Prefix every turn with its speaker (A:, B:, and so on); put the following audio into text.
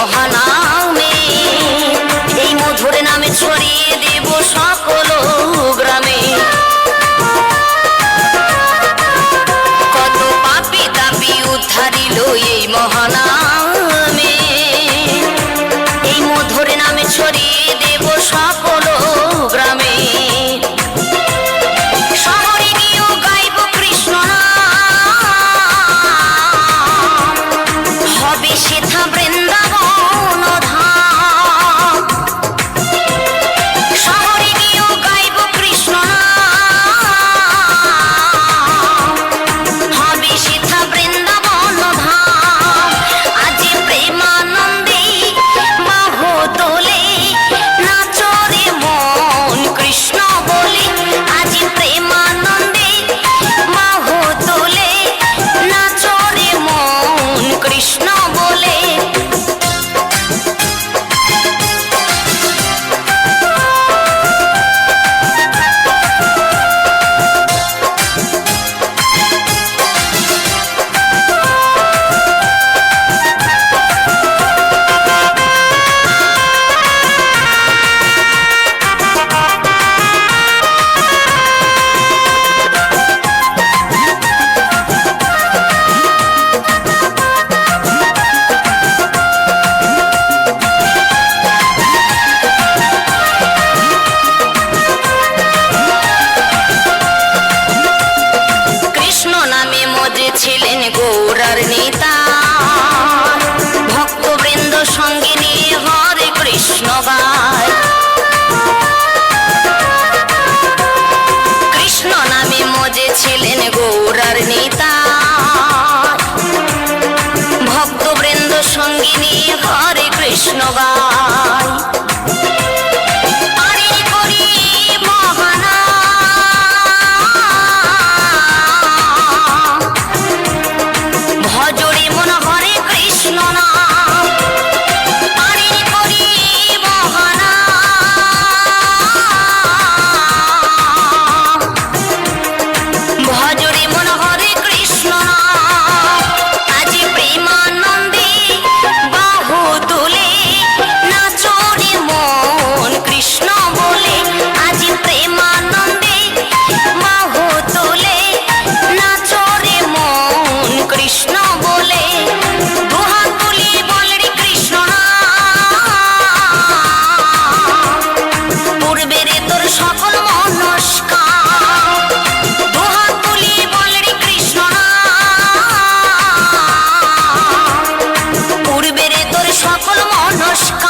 A: মহানামে, এই মধুর নামে ছড়িয়ে দেব সকল গ্রামে। কত পাপী তাপী উদ্ধারিল এই মহানামে, এই মধুর নামে ছড়িয়ে দেব সকল গ্রামে। শহরে গিয়েও গাইব কৃষ্ণ নাম, হবে সেথা বৃন্দাবন ধাম। শহরে গিয়েও গাইব কৃষ্ণ নাম, হবে সেথা বৃন্দাবন ধাম। আজ প্রেমানন্দে বাহু তোলে, নাচরে মন কৃষ্ণ বলে। আজ প্রেমানন্দে বাহু তোলে, নাচরে মন কৃষ্ণ বলে। কৃষ্ণ নামে মজেছিলেন গৌরার নেতা, ভক্তবৃন্দ সঙ্গে নিয়ে হরে কৃষ্ণ গায়। কৃষ্ণ নামে মজেছিলেন গৌরার নেতা, ভক্তবৃন্দ সঙ্গে নিয়ে হরে কৃষ্ণ গায়। আরে করি মহানাম, ভজরে মন হরে কৃষ্ণ নাম। আরে করি মহানাম, ভজরে মন হরে কৃষ্ণ নাম। আজ প্রেমানন্দে বাহু তুলে, নাচরে মন কৃষ্ণ বলে। আজ প্রেমানন্দে বাহু তুলে, নাচরে মন কৃষ্ণ বলে। দুহাত তুলি বল রে কৃষ্ণ নাম, পূর্বের তোর সকল মনস্কাম। দুহাত তুলি বল রে কৃষ্ণ নাম, পূর্বের তোর সকল মনস্কাম।